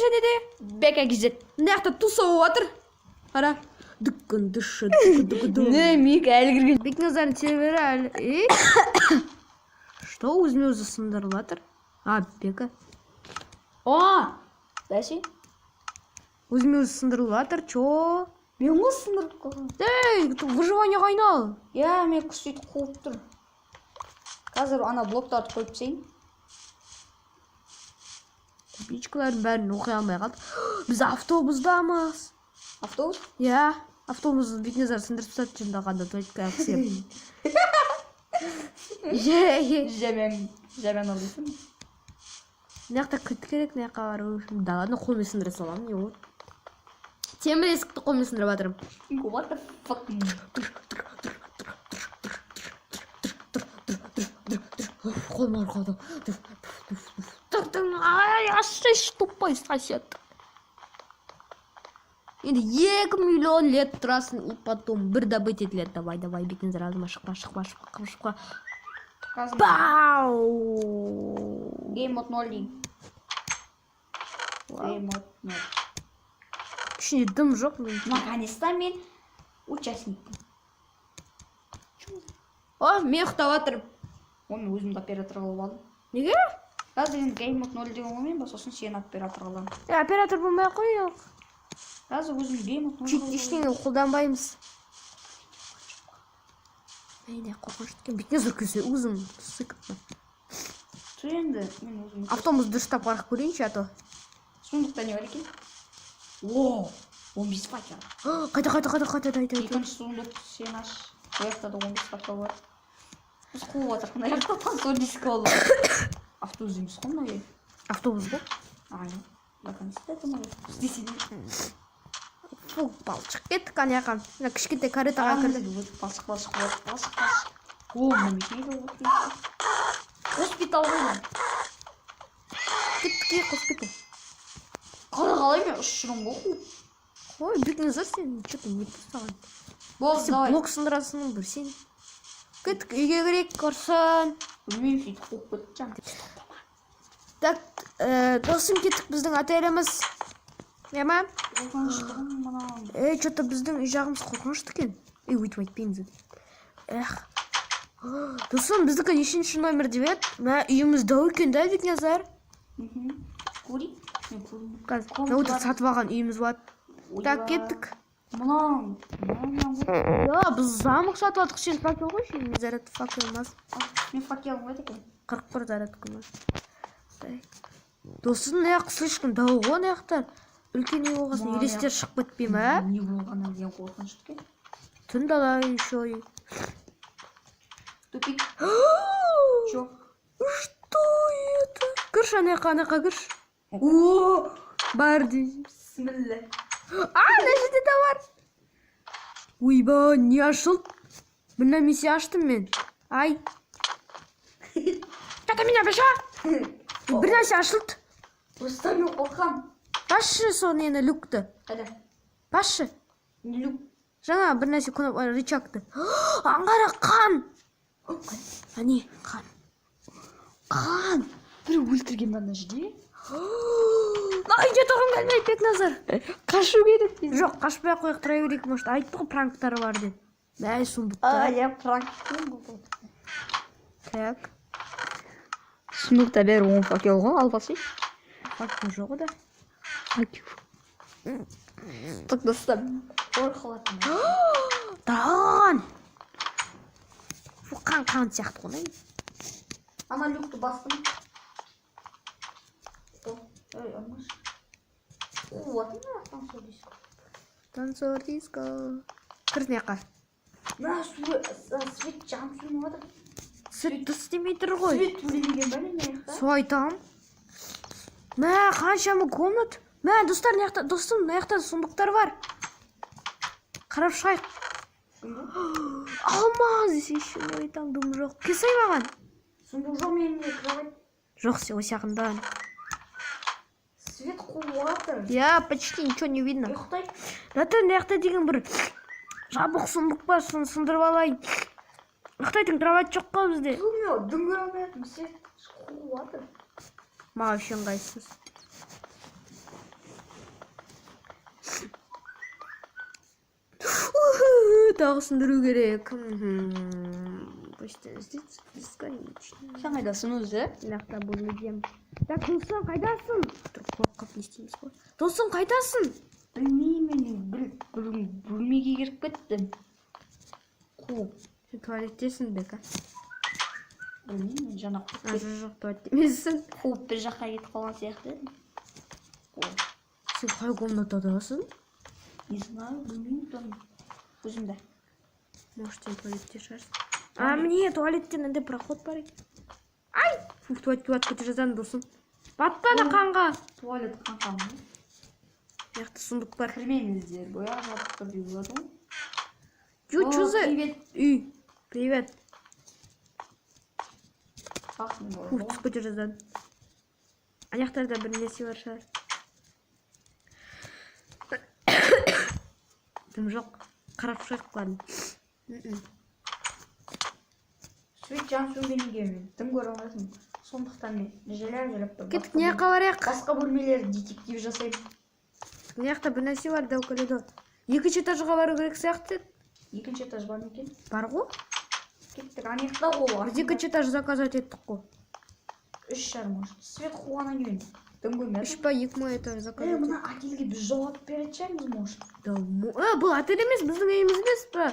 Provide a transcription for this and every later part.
және де бека кезет. Мына жақта тусау отыр. Қара. Дүккін дышы. Не, Мик әлі кірген. Бекназардың сервері әлі. Что өзіме-өзі сындырып жатыр? А, Бека. О! Бәсе? Өзіме-өзі сындырып жатыр. Чо? Мен ғой сындырып қалған. Ей, выживание қайнал. Я, мен құс сөйтіп қуып тұр. Қазір ана блоктарды қойып сейін. Табличкалардың бәрін оқи алмай қалды. Біз автобусдамыз. Автобус? Я, автобус Бекназар сындырып тастады жындағанда точка ақсеп. Жәмен алыйсың. Мына жақта кіт керек, мына жаққа бару үшін. Да ладно, қолмен сындыра саламын, не болады. Темір есікті қолмен сындырып жатырмын. What the fuck? Қолым ауыр қалды. Ай, ашыш тупой сосед. Енді 2 миллион лет тұрасың, и потом бір добыть етіледі. Давай, Бекназар, азыма шықпа. Бау! Game mode 0 дейін. Game mode 0. Ішінде дым жоқ. Наконец-то мен участникпін. О, мен ұқтап жатырмын. Оны өзімді оператор қылып алдым. Неге? Қазір енді Game mode 0 деген оймен ба, сосын сені оператор қыламын. Оператор болмай қой. Қазір өзім Game mode 0 Чит ештеңе қолданбаймыз. Мені қорқыныш екен. Бекназар күлсе өзім сыкыппын. Тұр енді мен өзім. Автобус дұрыстап қарап көрейінші, а то. Сундықта не бар екен? О, 15 факел. Қайта. Екінші сундық сен аш. Ояқта да 15 факел бар. Біз қуып жатырық, мына жақта танцор дискі алды. Автобус дейміз ғой мына. Автобус ғой? Айна. Наконец-то это мой. Істесене. Фу, балшық кеттік ана жаққа. Мына кішкентай каретаға кірді. Балшық. О, мына не болды? Хоспитал ғой. Кеттік, хоспитал. Қалай мен ұшырым ғой. Ой, Бекназар сен что-то не поставан. Болды, давай. Блок сындырасың бір сен. Кеттік, үйге керек көрсін. Мен сөйтіп қуып кетіп Так, досым кеттік біздің отеліміз. Яма? Что-то біздің үй жағымыз қорқынышты екен. Өйтіп айтпаймыз. Досым, біздікі нешінші номер деп еді? Мә үйіміз дау екен, да, Бекназар? Көри? Өтіп сатып алған үйіміз болады. Так, кеттік. Мұнан. Я, біз замық сатып алдық, сен факел ғой, сен заряд факел мас. Мен факелім ғой екен. 41 заряд күні. Досым, мына жақ слишком дау ғой, мына жақтар. Үлкен үй болғасын, елестер шығып кетпей ма? Не болғаннан деген қорқынышты екен. Түн дала еще үй. Тупик. Чё? Что это? Кірш, ана жаққа кірш. О, бар дейсің. бисмилля. Мына жерде де бар. Ойба, не ашылды? Мына месе аштым мен. Ай. Что-то меня беша. Бір нәрсе ашылды. Просто мен қорқам. Басшы соны ені люкті. Қайда? Басшы. Не люк. Жаңа бір нәрсе күні рычагты. Аңғара қан. Әне, қан. Қан. Бір өлтірген ана жерде. Үйде тұрғым келмейді, Бекназар. Қашу керек біз. Жоқ, қашпай ақ қойық тұра берейік, может, айтты ғой пранктары бар деп. Бәй, сундықта. Я пранктен болды. Так. Сундықта бәрі 10 факел ғой, ал басай. Факел жоқ да. Так достап. Қорқылатын. Таған. Қан сияқты ғой. Ана люкты бастым. Ой, алмаш. Вот, танцор диско. Танцор диско. Кірсіне қа. Мына свет жанып жүрмей отыр. Свет дұрыс істемей тұр ғой. Свет төлемеген бәле ме жақта? Сол айтам. Мә, қаншама комнат. Мә, достар, достым, мына жақта сундықтар бар. Қарап шығайық. Алмаз десе еще айтам, дым жоқ. Кесай маған. Сундық жоқ менде кровать. Жоқ, сен осяқында. Свет қуатыр. Я почти ничего не видно. Ұйықтай. Дата мына деген бір жабық сундық бар, соны сындырып алайын. Ұйықтайтын кровать жоқ қой бізде. Мен дым көре алмайтын, свет қуатыр. Маған үшін ыңғайсыз. Тағы сындыру керек. Почти здесь бесконечно. Сен қайдасың өзі? Мынақта бөлмедем. Так, досым, қайдасың? Тұрып қорқып не істейміз ғой? Досым, қайдасың? Білмеймін, бөлмеге кіріп кеттім. Қуып. Сен туалеттесің бе, Білмеймін, жаңа қуып жоқ, туалеттемесің. қуып бір жаққа кетіп қалған сияқты. Қуып. Сен қай комнатадасың? Не знаю, білмеймін, там өзімді. Может, сен туалетте шығарсың? А, міне туалеттен андай проход бар екен. Ай! Фух, туалетке батып кете жаздадым, досым. Батпады қанға. Туалет қанқан ба? Яқты сундук бар. Кірмеңіздер, бояқ жатып тұр деп болады ғой. Чё за... Привет. Үй, привет. Ақ, мен Фух, бар. түсіп кете жаздадым. Аяқтарда бір нәрсе бар шығар. Дым жоқ. Қарап шығайық қладым. Свет жан сөйлемеге мен. Дым көре алмайсың. Сондықтан мен желеп тұр. Кеттік, не жаққа барайық? Басқа бөлмелерді детектив жасаймын. Мына жақта бір нәрсе бар, дәу коридор. Екінші этажға бару керек сияқты. Екінші этаж бар ма екен? Бар ғой? Кеттік, анаяқта ғой. Біз екінші этаж заказать еттік қой. 3,5 может. Свет қуғаннан кейін. Дым көрмеді. 3 па 2 ма этаж заказать еттік. Мына отельге біз жауап беречеміз, может. Бұл отель емес, біздің үйіміз емес па?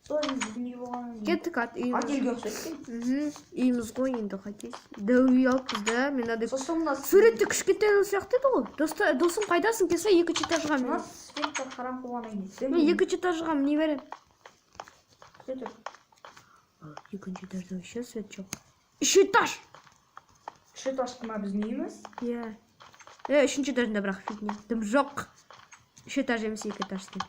Солай біздің үй болғаннан кейін. Кеттік үйіміз. Отельге ұқсайды. Үйіміз ғой енді қайтесіз. Дәу үй алыппыз да, мен адай... Сосын мына Суретті кішкентай сияқты еді ғой. Досым қайдасың келсе екінші этажға мына мен. светті қарам қуғаннан кейін. Мен екінші этажға міне берем. Сөйтіп. Екінші этажда вообще свет жоқ. Үш этаж! Үш этаж ма біздің үйіміз? Иә. Үшінші этажында бірақ фигня. Дым жоқ. Үш этаж емес екі этаж екен.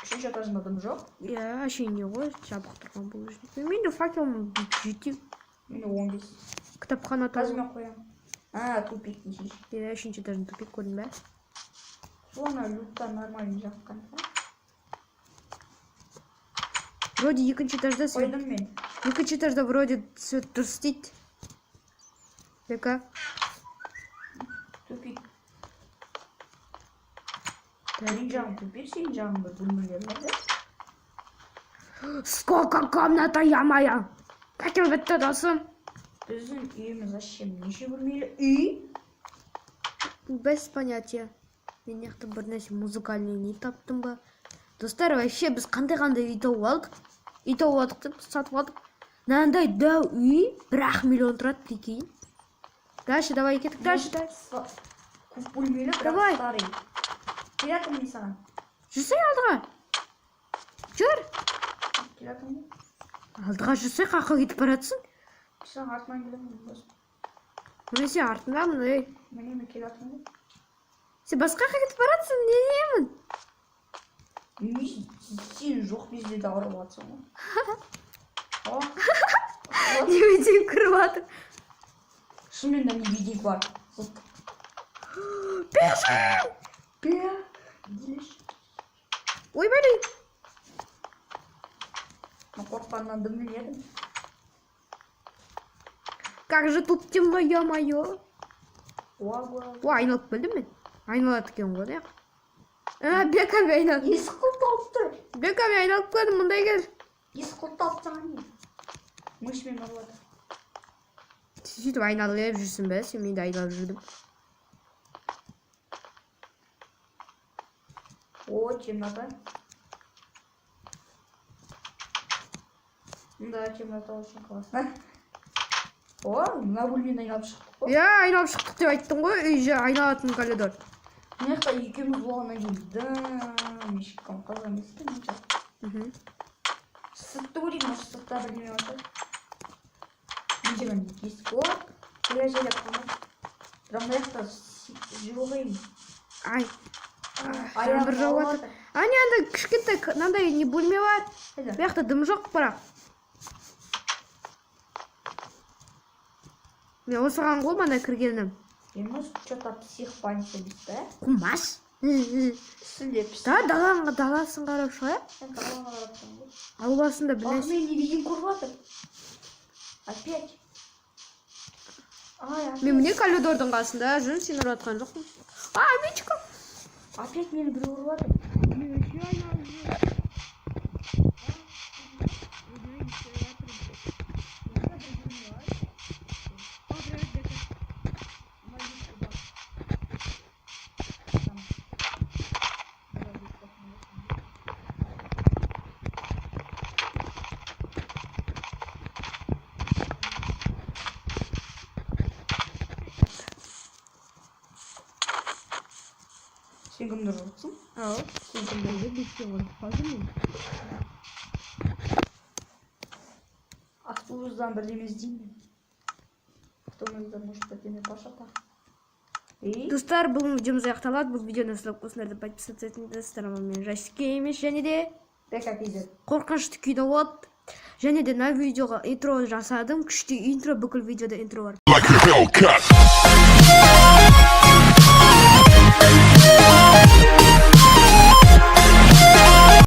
Үшінші этажында дым жоқ? Иә, әшейінде ғой, жабық тұрған бұл жерде. Мен де факелым жетеу. Мен 15. Кітапхана Қазір мен қоямын. Тупик дейсіз. Иә, үшінші этаждың тупик көрдің бе? Соны люктан нормально жаққан. Вроде екінші этажда свет. Қойдым мен. Екінші этажда вроде свет дұрыс дейді. Дека? Тупик. Менің жағым тупик, сенің жағың бір бөлмелер бар да? Сколько комната, я-моя! Факел бітті, досым. Біздің үйіміз вообще неше бөлмелі үй? Без понятия. Мен яқты бір нәрсе музыкальный не таптым ба? Достар, вообще біз қандай үй тауып алдық. Үй тауып алдық деп сатып алдық. Мынандай дәу үй 1 миллион тұрады, прикинь. Дальше, давай кеттік, дальше. Көп бөлмелі, Давай. бірақ старый. Келатым мен саған. Жүрсей алдыға. Жүр. Келатым мен. Алдыға жүрсей, қаққа кетіп баратсың. Саған артынан келемін. Міне сен артындамын, ей. Мен келатым мен. Сен басқа жаққа кетіп баратсың, не деймін? Сен жоқ безде де ауырып жатсың ғой. Невидимка кіріп жатыр. Шынымен де невидимка бар. Бежим! Ой, блин. Мен қорыққаннан дыммен едім. Как же тут темно, ё-моё. Ой, Айналып келдім мен. Айналады екен ғой, да? Беками айналып. есік құлталып тұр. Беками айналып келдім, мұндай кел. Есік құлталып тұрған не? Мышмен ұрып жатыр. Сөйтіп айналып жүрсің бе? Сен мен де айналып жүрдім. О, темнота. Да, темнота очень классно. О, мына бөлмені айналып шықтық қой. Иә, айналып шықтық деп айттың ғой, үй айналатын коридор. Мына жақта екеуміз болғаннан кейін ешкім қызық емес пе мен жақта. Сыртты көрейін, может сыртта бірдеме бар шығар. Мен жеген есік бар. Желеп қалмайды. Бірақ мына жақта жоқ емес. Ай. Жаңбыр жауып жатыр. Не, андай кішкентай, мынандай не бөлме бар. Бұл жақта дым жоқ бірақ. Мен осыған ғой мана кіргенім. Может, что-то психпаника дейді, да? Қумас. Сүлепсіз. Да, даласын қарап шығайық. Сен далаға қарап тұрмын ғой. Ауласында бір нәрсе. Мен невидимка көріп жатыр. Опять. Мен міне коридордың қасында жүрмін, сен ұрып жатқан жоқпын. А, Мичка! Опять мені біреу ұрып жатыр. Сен кімді ұрып жатсың? Ау. Сен кімді? Автобустан бірдеме іздеймін. Автобустан может бірдеме пашата. Достар, бұл видеомыз аяқталады. Бұл видеоны сіздер қосыңдар подписаться етіңіздер. Мен Жаске емес, және де қорқынышты күйде болады. Және де мына видеоға интро жасадым. Күшті интро, бүкіл видеода интро бар.